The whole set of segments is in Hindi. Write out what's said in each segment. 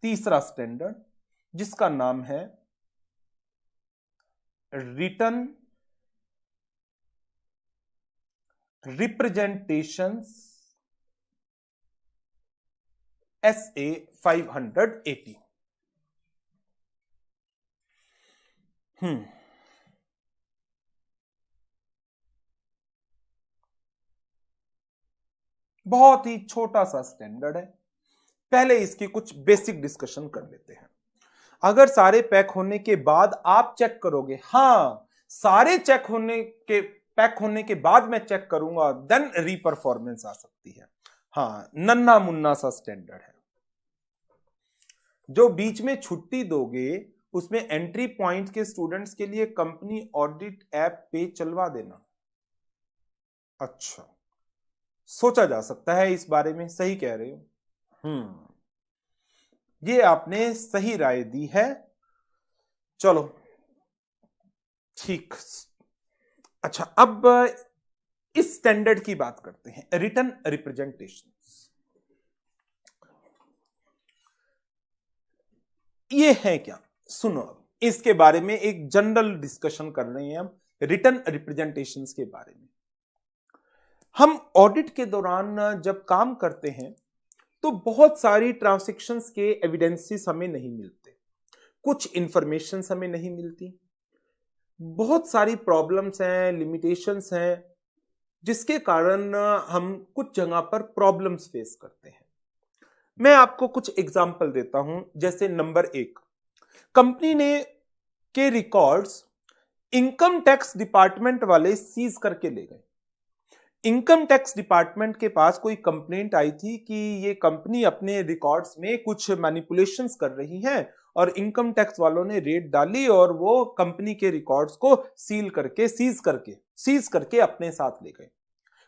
तीसरा स्टैंडर्ड जिसका नाम है रिटन रिप्रेजेंटेशंस SA 580। बहुत ही छोटा सा स्टैंडर्ड है। पहले इसकी कुछ बेसिक डिस्कशन कर लेते हैं। अगर सारे पैक होने के बाद आप चेक करोगे, हाँ सारे पैक होने के बाद मैं चेक करूंगा, देन रीपरफॉर्मेंस आ सकती है। हाँ, नन्ना मुन्ना सा स्टैंडर्ड है। जो बीच में छुट्टी दोगे उसमें एंट्री पॉइंट के स्टूडेंट्स के लिए कंपनी ऑडिट ऐप पे चलवा देना। अच्छा, सोचा जा सकता है इस बारे में, सही कह रहे हो। ये आपने सही राय दी है। चलो ठीक। अच्छा, अब इस स्टैंडर्ड की बात करते हैं, रिटन रिप्रेजेंटेशन। ये है क्या, सुनो। अब इसके बारे में एक जनरल डिस्कशन कर रहे हैं हम, रिटन रिप्रेजेंटेशंस के बारे में। हम ऑडिट के दौरान जब काम करते हैं तो बहुत सारी ट्रांजैक्शंस के एविडेंसेस हमें नहीं मिलते, कुछ इंफॉर्मेशन हमें नहीं मिलती, बहुत सारी प्रॉब्लम्स हैं, लिमिटेशंस हैं, जिसके कारण हम कुछ जगह पर प्रॉब्लम्स फेस करते हैं। मैं आपको कुछ एग्जांपल देता हूं। जैसे नंबर 1, कंपनी ने के रिकॉर्ड्स इनकम टैक्स डिपार्टमेंट वाले सीज करके ले गए। इनकम टैक्स डिपार्टमेंट के पास कोई कंप्लेंट आई थी कि ये कंपनी अपने रिकॉर्ड्स में कुछ मैनिपुलेशंस कर रही है, और इनकम टैक्स वालों ने रेड डाली और वो कंपनी के रिकॉर्ड्स को सीज करके अपने साथ ले गए।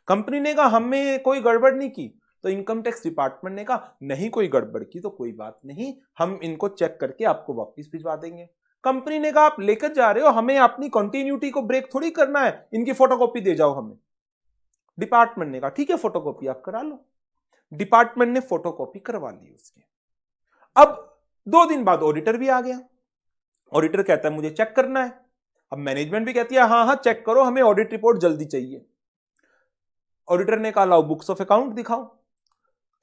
कंपनी ने कहा हमने कोई गड़बड़ नहीं की, तो इनकम टैक्स डिपार्टमेंट ने कहा नहीं कोई गड़बड़ की तो कोई बात नहीं, हम इनको चेक करके आपको वापस भिजवा देंगे। कंपनी ने कहा आप लेकर जा रहे हो, हमें अपनी कंटिन्यूटी को ब्रेक थोड़ी करना है, इनकी फोटोकॉपी दे जाओ हमें। डिपार्टमेंट ने कहा ठीक है फोटोकॉपी आप करा लो। डिपार्टमेंट ने फोटोकॉपी करवा ली उसकी। अब 2 दिन बाद ऑडिटर भी आ गया। ऑडिटर कहता है मुझे चेक करना है। अब मैनेजमेंट भी कहती है हाँ हाँ चेक करो, हमें ऑडिट रिपोर्ट जल्दी चाहिए। ऑडिटर ने कहा लाओ बुक्स ऑफ अकाउंट दिखाओ।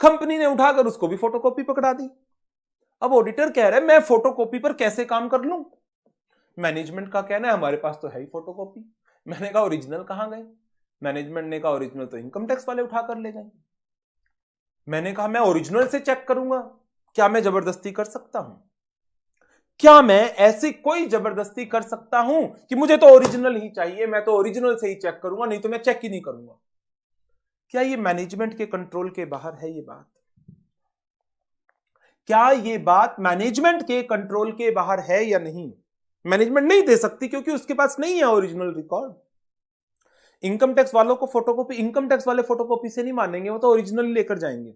कंपनी ने उठाकर उसको भी फोटोकॉपी पकड़ा दी। अब ऑडिटर कह रहा है मैं फोटोकॉपी पर कैसे काम कर लूं। मैनेजमेंट का कहना है हमारे पास तो है ही फोटोकॉपी। मैंने कहा ओरिजिनल कहां गए। मैनेजमेंट ने कहा ओरिजिनल तो इनकम टैक्स वाले उठाकर ले गए। मैंने कहा मैं ओरिजिनल से चेक करूंगा, क्या मैं जबरदस्ती कर सकता हूं? क्या मैं ऐसी कोई जबरदस्ती कर सकता हूं कि मुझे तो ओरिजिनल ही चाहिए, मैं तो ओरिजिनल से ही चेक करूंगा, नहीं तो मैं चेक ही नहीं करूंगा? क्या ये मैनेजमेंट के कंट्रोल के बाहर है? ये बात, क्या ये बात मैनेजमेंट के कंट्रोल के बाहर है या नहीं? मैनेजमेंट नहीं दे सकती क्योंकि उसके पास नहीं है ओरिजिनल रिकॉर्ड। इनकम टैक्स वालों को फोटोकॉपी, इनकम टैक्स वाले फोटोकॉपी से नहीं मानेंगे, वो तो ओरिजिनल लेकर जाएंगे।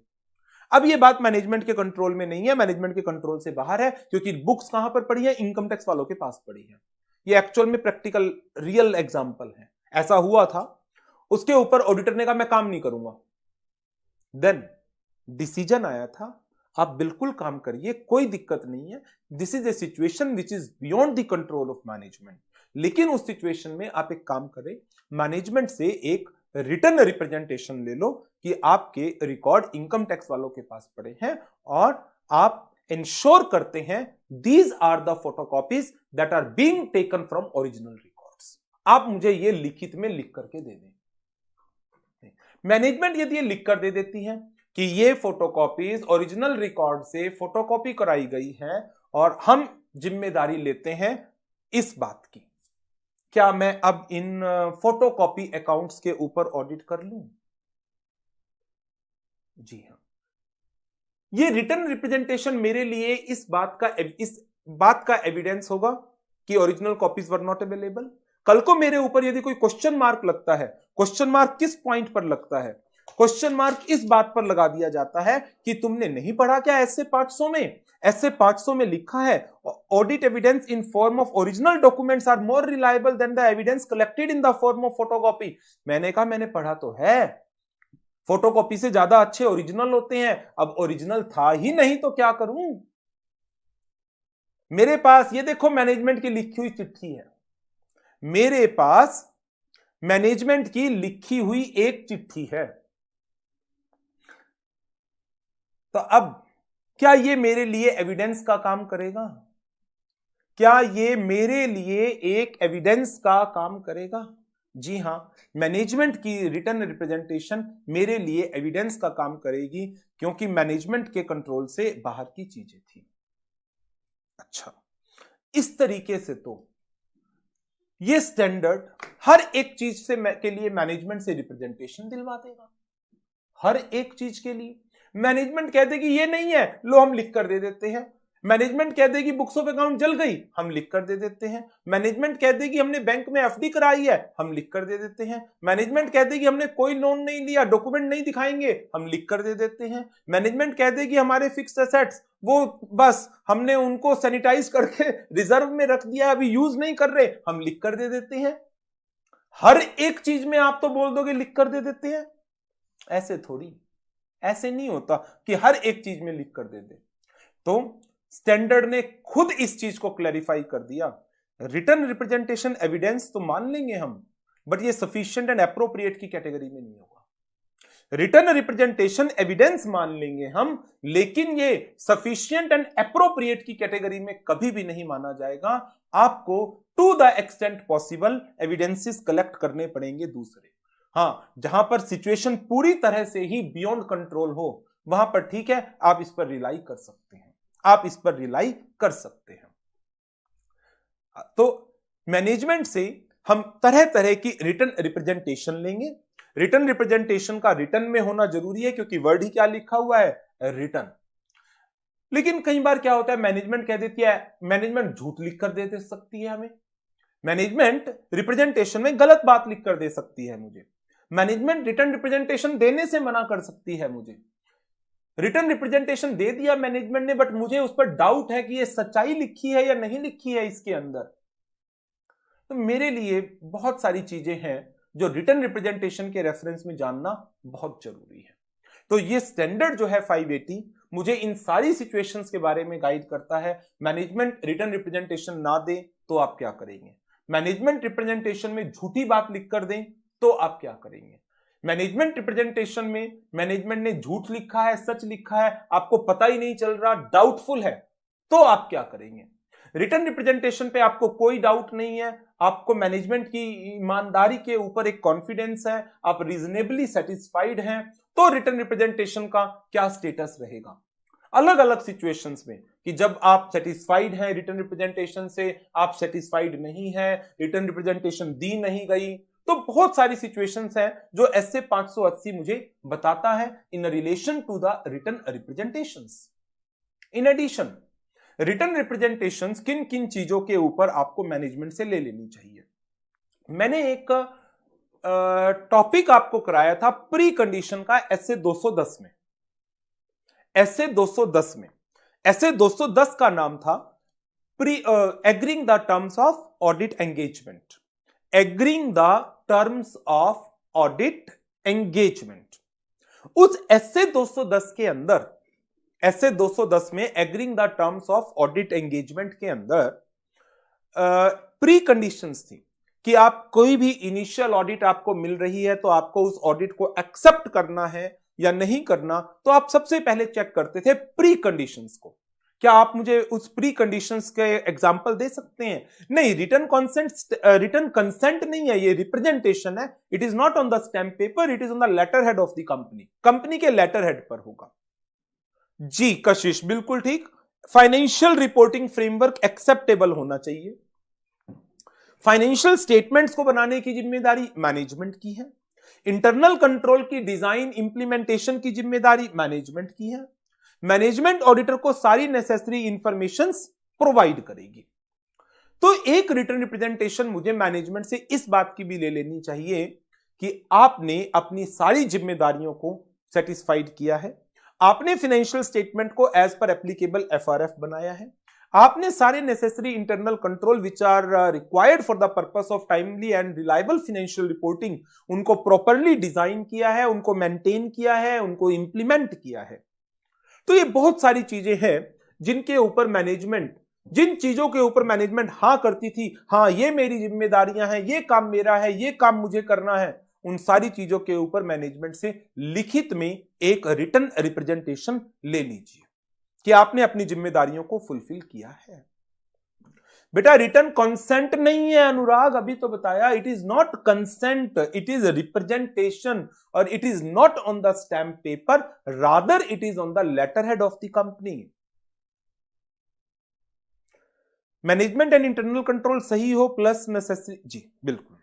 अब ये बात मैनेजमेंट के कंट्रोल में नहीं है, मैनेजमेंट के कंट्रोल से बाहर है, क्योंकि बुक्स कहां पर पड़ी है? इनकम टैक्स वालों के पास पड़ी है। ये एक्चुअल में प्रैक्टिकल रियल एग्जांपल है, ऐसा हुआ था। उसके ऊपर ऑडिटर ने कहा मैं काम नहीं करूंगा। देन डिसीजन आया था आप बिल्कुल काम करिए, कोई दिक्कत नहीं है, this is a situation which is beyond the control of management. लेकिन उस सिचुएशन में आप एक काम करें, मैनेजमेंट से एक रिटर्न रिप्रेजेंटेशन ले लो कि आपके रिकॉर्ड इनकम टैक्स वालों के पास पड़े हैं, और आप इंश्योर करते हैं these are the photocopies that are being taken from original records. आप मुझे ये लिखित में लिख करके दे दें। मैनेजमेंट यदि ये लिख कर दे देती है कि ये फोटोकॉपीज ओरिजिनल रिकॉर्ड से फोटोकॉपी कराई गई है, और हम जिम्मेदारी लेते हैं इस बात की, क्या मैं अब इन फोटोकॉपी अकाउंट्स के ऊपर ऑडिट कर लूं? जी हां। ये रिटर्न रिप्रेजेंटेशन मेरे लिए इस बात का एविडेंस होगा कि original copies were not available. कल को मेरे ऊपर यदि कोई क्वेश्चन मार्क लगता है, क्वेश्चन मार्क किस पॉइंट पर लगता है? क्वेश्चन मार्क इस बात पर लगा दिया जाता है कि तुमने नहीं पढ़ा क्या ऐसे 500 में? ऐसे 500 में लिखा है audit evidence in form of original documents are more reliable than the evidence collected in the form of photocopy. मैंने कहा मैंने पढ़ा तो है, फोटोकॉपी से ज्यादा अच्छे ओरिजिनल होते हैं। अब ओरिजिनल था ही नहीं तो क्या करूं? मेरे पास ये देखो मैनेजमेंट की लिखी हुई चिट्ठी है, मेरे पास मैनेजमेंट की लिखी हुई एक चिट्ठी है। तो अब क्या ये मेरे लिए एविडेंस का काम करेगा? क्या ये मेरे लिए एक एविडेंस का काम करेगा? जी हां, मैनेजमेंट की रिटर्न रिप्रेजेंटेशन मेरे लिए एविडेंस का काम करेगी, क्योंकि मैनेजमेंट के कंट्रोल से बाहर की चीजें थी। अच्छा, इस तरीके से तो ये स्टैंडर्ड हर एक चीज से के लिए मैनेजमेंट से रिप्रेजेंटेशन दिलवा देगा। हर एक चीज के लिए मैनेजमेंट कह दे कि ये नहीं है, लो हम लिख कर दे देते हैं। मैनेजमेंट कह दे कि बुक्स ऑफ अकाउंट जल गई, हम लिख कर दे देते हैं। मैनेजमेंट कह दे कि हमने बैंक में एफडी कराई है, हम लिख कर दे देते हैं। मैनेजमेंट कह दे कि हमने कोई लोन नहीं लिया, डॉक्यूमेंट नहीं दिखाएंगे, हम लिख कर दे देते हैं। मैनेजमेंट कह दे कि हमारे फिक्स्ड एसेट्स वो बस हमने उनको सैनिटाइज करके रिजर्व में रख दिया, अभी यूज नहीं कर रहे, हम लिख कर दे देते हैं। हर एक चीज में आप तो बोल दोगे लिख कर दे देते हैं, ऐसे थोड़ी, ऐसे नहीं होता कि हर एक चीज में लिख कर दे दे। तो स्टैंडर्ड ने खुद इस चीज को क्लैरिफाई कर दिया, रिटर्न रिप्रेजेंटेशन एविडेंस तो मान लेंगे हम, बट ये सफिशिएंट एंड एप्रोप्रिएट की कैटेगरी में नहीं होगा। रिटर्न रिप्रेजेंटेशन एविडेंस मान लेंगे हम, लेकिन ये सफिशिएंट एंड एप्रोप्रिएट की कैटेगरी में कभी भी नहीं माना जाएगा। आपको to the extent possible evidences collect करने पड़ेंगे दूसरे। हां, जहां पर सिचुएशन पूरी तरह से ही बियॉन्ड कंट्रोल हो, वहां पर ठीक है, आप इस पर रिलाई कर सकते हैं, आप इस पर रिलाई कर सकते हैं। तो मैनेजमेंट से हम तरह तरह की रिटर्न रिप्रेजेंटेशन लेंगे। रिटर्न रिप्रेजेंटेशन का रिटर्न में होना जरूरी है, क्योंकि वर्ड ही क्या लिखा हुआ है, रिटर्न। लेकिन कई बार क्या होता है, मैनेजमेंट कह देती है, मैनेजमेंट झूठ लिख कर दे सकती है हमें, मैनेजमेंट रिप्रेजेंटेशन में गलत बात लिख कर दे सकती है मुझे, मैनेजमेंट रिटर्न रिप्रेजेंटेशन देने से मना कर सकती है मुझे। रिटर्न रिप्रेजेंटेशन दे दिया मैनेजमेंट ने, बट मुझे उस पर डाउट है कि ये सच्चाई लिखी है या नहीं लिखी है इसके अंदर। तो मेरे लिए बहुत सारी चीजें हैं जो रिटर्न रिप्रेजेंटेशन के रेफरेंस में जानना बहुत जरूरी है। तो ये स्टैंडर्ड जो है 580 मुझे इन सारी सिचुएशंस के बारे में गाइड करता है। मैनेजमेंट रिटर्न रिप्रेजेंटेशन ना दे तो आप क्या करेंगे, मैनेजमेंट रिप्रेजेंटेशन में झूठी बात लिख कर दें तो आप क्या करेंगे, मैनेजमेंट रिप्रेजेंटेशन में मैनेजमेंट ने झूठ लिखा है, सच लिखा है, आपको पता ही नहीं चल रहा, डाउटफुल है, तो आप क्या करेंगे। रिटर्न रिप्रेजेंटेशन पे आपको कोई डाउट नहीं है, आपको मैनेजमेंट की ईमानदारी के ऊपर एक कॉन्फिडेंस है, आप रीजनेबली सेटिस्फाइड हैं, तो रिटर्न रिप्रेजेंटेशन का क्या स्टेटस रहेगा। अलग अलग सिचुएशंस में कि जब आप सेटिस्फाइड हैं रिटर्न रिप्रेजेंटेशन से, आप सेटिस्फाइड नहीं है, रिटर्न रिप्रेजेंटेशन दी नहीं गई, तो बहुत सारी सिचुएशंस हैं जो ऐसे 580 मुझे बताता है in relation to the return representations. In addition return representations किन किन चीजों के ऊपर आपको मैनेजमेंट से ले लेनी चाहिए। मैंने एक टॉपिक आपको कराया था प्री कंडीशन का ऐसे 210 में, ऐसे 210 में, ऐसे 210 का नाम था pre agreeing the terms of audit engagement, agreeing the terms of audit engagement. उस ऐसे 210 के अंदर, ऐसे 210 में agreeing the terms of audit engagement के अंदर प्री कंडीशंस थी कि आप कोई भी इनिशियल ऑडिट आपको मिल रही है तो आपको उस ऑडिट को एक्सेप्ट करना है या नहीं करना, तो आप सबसे पहले चेक करते थे प्री कंडीशंस को। क्या आप मुझे उस प्री कंडीशंस के एग्जांपल दे सकते हैं? नहीं, रिटर्न कंसेंट नहीं है, ये रिप्रेजेंटेशन है। It is not on the stamp paper, it is on the letter head of the company, company के लेटर हेड पर होगा। जी कशिश, बिल्कुल ठीक। फाइनेंशियल रिपोर्टिंग फ्रेमवर्क एक्सेप्टेबल होना चाहिए। फाइनेंशियल स्टेटमेंट्स को बनाने की जिम्मेदारी मैनेजमेंट की है। इंटरनल कंट्रोल की डिजाइन इंप्लीमेंटेशन की जिम्मेदारी मैनेजमेंट की है। मैनेजमेंट ऑडिटर को सारी नेसेसरी इंफॉर्मेशंस प्रोवाइड करेगी। तो एक रिटर्न रिप्रेजेंटेशन मुझे मैनेजमेंट से इस बात की भी ले लेनी चाहिए कि आपने अपनी सारी जिम्मेदारियों को सेटिस्फाइड किया है, आपने फाइनेंशियल स्टेटमेंट को एज पर एप्लीकेबल एफआरएफ बनाया है, आपने सारे necessary internal control which are required for the purpose of timely and reliable financial reporting उनको प्रॉपरली डिजाइन किया है, उनको मेंटेन किया है, उनको इंप्लीमेंट किया है। तो ये बहुत सारी चीजें हैं जिनके ऊपर मैनेजमेंट जिन चीजों के ऊपर मैनेजमेंट हाँ करती थी, हाँ ये मेरी जिम्मेदारियां हैं, ये काम मेरा है, ये काम मुझे करना है, उन सारी चीजों के ऊपर मैनेजमेंट से लिखित में एक रिटन रिप्रेजेंटेशन ले लीजिए कि आपने अपनी जिम्मेदारियों को फुलफिल किया है। बेटा रिटर्न कंसेंट नहीं है अनुराग, अभी तो बताया, it is not consent, it is representation, और it is not on the stamp paper, rather it is on the letter head of the company. Management and internal control सही हो प्लस नेसेसरी, जी बिल्कुल,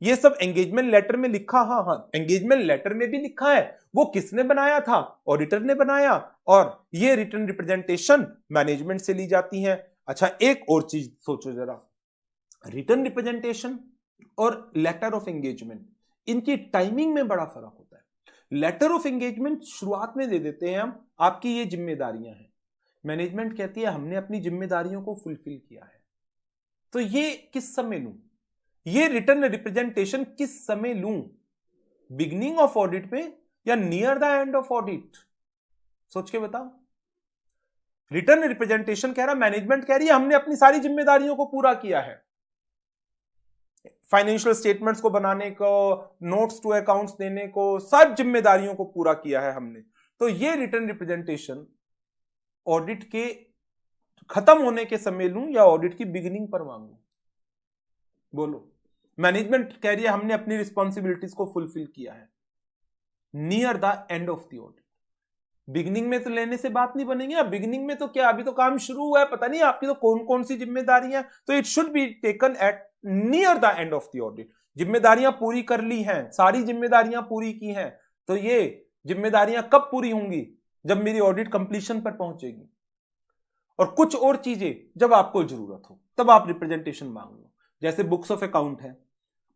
ये सब एंगेजमेंट लेटर में लिखा, हाँ एंगेजमेंट लेटर में भी लिखा है, वो किसने बनाया था, ऑडिटर ने बनाया, और ये रिटर्न रिप्रेजेंटेशन मैनेजमेंट से ली जाती है। अच्छा एक और चीज सोचो जरा, रिटर्न रिप्रेजेंटेशन और लेटर ऑफ एंगेजमेंट, इनकी टाइमिंग में बड़ा फर्क होता है। लेटर ऑफ एंगेजमेंट शुरुआत में दे देते हैं हम, आपकी ये जिम्मेदारियां हैं, मैनेजमेंट कहती है हमने अपनी जिम्मेदारियों को फुलफिल किया है, तो ये किस समय लूं, ये रिटर्न रिप्रेजेंटेशन किस समय लूं, बिगिनिंग ऑफ ऑडिट में या near the end of audit, सोच के बताओ। रिटर्न रिप्रेजेंटेशन कह रहा, मैनेजमेंट कह रही है हमने अपनी सारी जिम्मेदारियों को पूरा किया है, फाइनेंशियल स्टेटमेंट्स को बनाने को, नोट्स टू अकाउंट्स देने को, सब जिम्मेदारियों को पूरा किया है हमने, तो ये रिटर्न रिप्रेजेंटेशन ऑडिट के खत्म होने के समय लूं या ऑडिट की बिगिनिंग पर मांगू, बोलो। मैनेजमेंट कह रही है हमने अपनी रिस्पॉन्सिबिलिटीज को फुलफिल किया है, near the end of the audit. Beginning में तो लेने से बात नहीं बनेगी ना, बिगिनिंग में तो क्या, अभी तो काम शुरू हुआ है, पता नहीं आपकी तो कौन कौन सी जिम्मेदारियां, तो it should be taken at near the end of the audit. जिम्मेदारियां पूरी कर ली हैं, सारी जिम्मेदारियां पूरी की हैं, तो ये जिम्मेदारियां कब पूरी होंगी, जब मेरी ऑडिट कंप्लीशन पर पहुंचेगी। और कुछ और चीजें जब आपको जरूरत हो तब आप रिप्रेजेंटेशन मांग लो, जैसे बुक्स ऑफ अकाउंट है,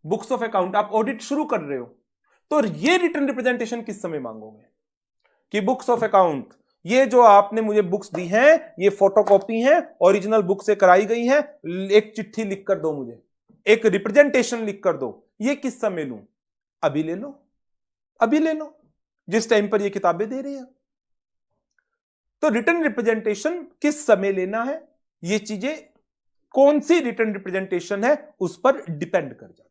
बुक्स ऑफ अकाउंट आप ऑडिट शुरू कर रहे हो, तो ये रिटर्न रिप्रेजेंटेशन किस समय मांगोगे कि बुक्स ऑफ अकाउंट, ये जो आपने मुझे बुक्स दी हैं ये फोटोकॉपी हैं, ओरिजिनल बुक से कराई गई हैं, एक चिट्ठी लिख कर दो मुझे, एक रिप्रेजेंटेशन लिख कर दो, ये किस समय लूं, अभी ले लो, अभी ले लो, जिस टाइम पर ये किताबें दे रही हैं। तो रिटर्न रिप्रेजेंटेशन किस समय लेना है, ये चीजें कौन सी रिटर्न रिप्रेजेंटेशन है उस पर डिपेंड कर जाती है।